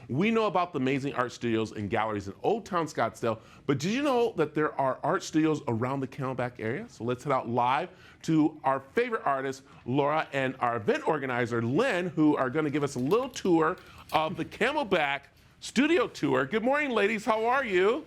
We know about the amazing art studios and galleries in Old Town Scottsdale, but did you know that there are art studios around the Camelback area? So let's head out live to our favorite artist, Laura, and our event organizer, Lynn, who are going to give us a little tour of the Camelback studio tour. Good morning, ladies. How are you?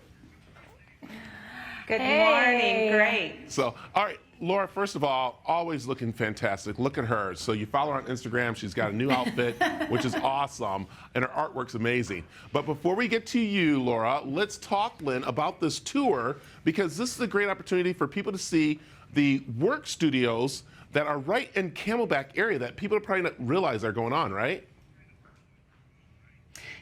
Good morning. Great. So, all right, Laura, first of all, always looking fantastic. Look at her. So you follow her on Instagram. She's got a new outfit, which is awesome, and her artwork's amazing. But before we get to you, Laura, let's talk, Lynn, about this tour, because this is a great opportunity for people to see the work studios that are right in Camelback area that people probably not realize are going on, right?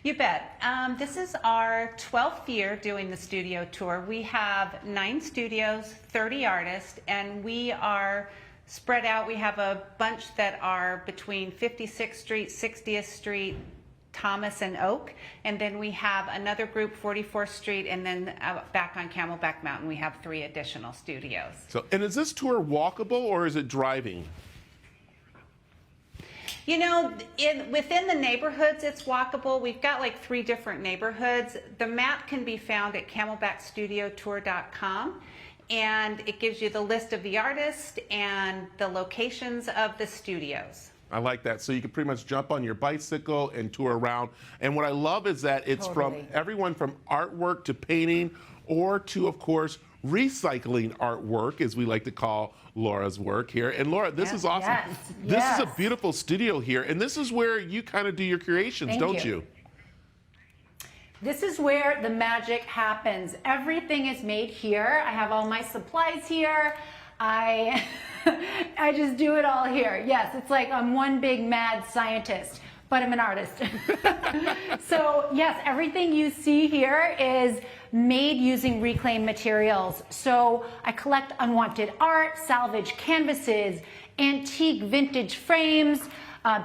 You bet. This is our 12th year doing the studio tour. We have 9 studios, 30 artists, and we are spread out. We have a bunch that are between 56th Street, 60th Street, Thomas and Oak, and then we have another group, 44th Street, and then back on Camelback Mountain, we have 3 additional studios. So, and is this tour walkable or is it driving? You know, within the neighborhoods, it's walkable. We've got like 3 different neighborhoods. The map can be found at camelbackstudiotour.com, and it gives you the list of the artists and the locations of the studios. I like that. So you can pretty much jump on your bicycle and tour around. And what I love is that it's from everyone from artwork to painting or to, of course, recycling artwork, as we like to call Laura's work here. And Laura, this is awesome. This is a beautiful studio here, and this is where you kind of do your creations, don't you? This is where the magic happens. Everything is made here. I have all my supplies here. I just do it all here. Yes, it's like I'm one big mad scientist, but I'm an artist. So yes, everything you see here is made using reclaimed materials. So I collect unwanted art, salvage canvases, antique vintage frames,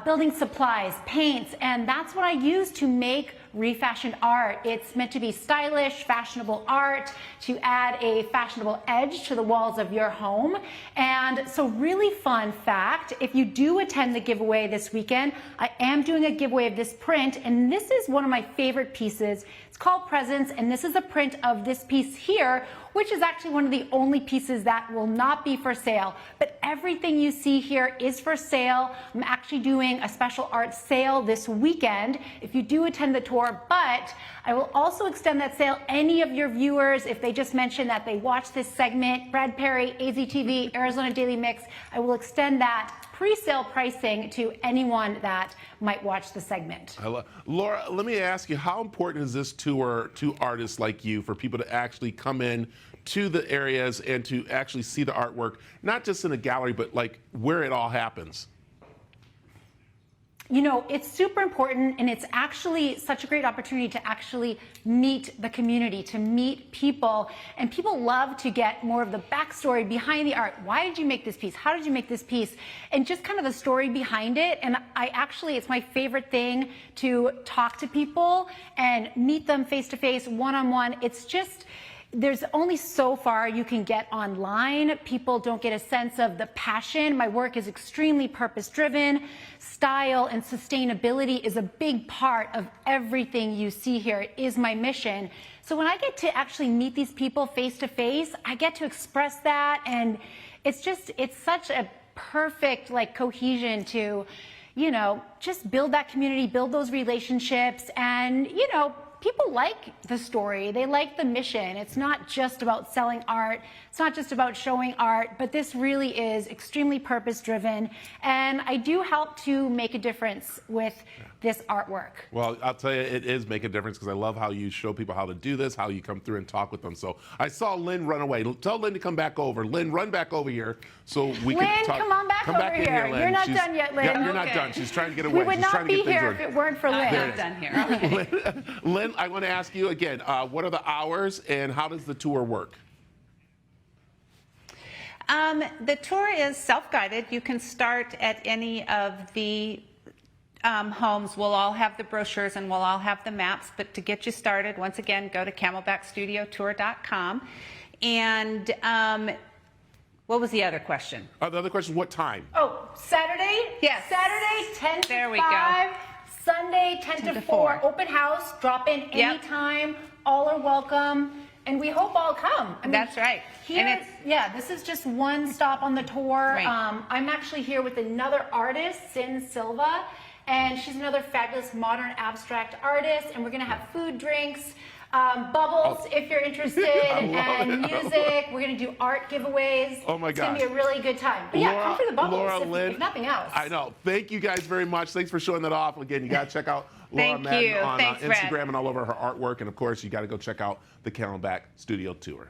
building supplies, paints, and that's what I use to make ReFashioned art. It's meant to be stylish, fashionable art, to add a fashionable edge to the walls of your home. And so really fun fact, if you do attend the giveaway this weekend, I am doing a giveaway of this print, and this is one of my favorite pieces. It's called Presents, and this is a print of this piece here, which is actually one of the only pieces that will not be for sale. But everything you see here is for sale. I'm actually doing a special art sale this weekend if you do attend the tour, but I will also extend that sale. Any of your viewers, if they just mention that they watch this segment, Brad Perry, AZTV, Arizona Daily Mix, I will extend that pre-sale pricing to anyone that might watch the segment. Laura, let me ask you, how important is this tour to artists like you for people to actually come in to the areas and to actually see the artwork, not just in a gallery, but like where it all happens? You know, it's super important, and it's actually such a great opportunity to actually meet the community, to meet people, and people love to get more of the backstory behind the art. Why did you make this piece? How did you make this piece? And just kind of the story behind it. And it's my favorite thing to talk to people and meet them face to face, one-on-one. It's just, there's only so far you can get online. People don't get a sense of the passion. My work is extremely purpose-driven. Style and sustainability is a big part of everything you see here. It is my mission. So when I get to actually meet these people face to face, I get to express that, and it's such a perfect like cohesion to, you know, just build that community, build those relationships, and, you know, people like the story, they like the mission. It's not just about selling art, it's not just about showing art, but this really is extremely purpose-driven, and I do help to make a difference with this artwork. Well, I'll tell you, it is make a difference, because I love how you show people how to do this, how you come through and talk with them. So I saw Lynn run away. Tell Lynn to come back over. Lynn, run back over here so we can talk. Lynn, come on back over here. You're not done yet, Lynn. Yeah, you're not done. She's trying to get away. We would not be here if it weren't for Lynn. I'm not done here. Okay. Lynn, I want to ask you again, what are the hours and how does the tour work? The tour is self-guided. You can start at any of the homes. We'll all have the brochures and we'll all have the maps, but to get you started, once again, go to camelbackstudiotour.com. And what was the other question? The other question, what time? Oh, Saturday? Yes. Saturday, 10 to 5. There we go. Sunday, 10 to 4, open house, drop in anytime, all are welcome, and we hope all come. I mean, That's right. Here, And it's, yeah, this is just one stop on the tour. Right. I'm actually here with another artist, Sin Silva, and she's another fabulous modern abstract artist, and we're gonna have food, drinks, bubbles if you're interested, and music. We're gonna do art giveaways. Oh my gosh. It's gonna be a really good time. But yeah, come for the bubbles Laura, if, Lynn, if nothing else. I know. Thank you guys very much. Thanks for showing that off. Again, you got to check out Laura Thank Madden you. on Thanks, Instagram Brad. and all over her artwork. And of course, you got to go check out the Camelback Studio Tour.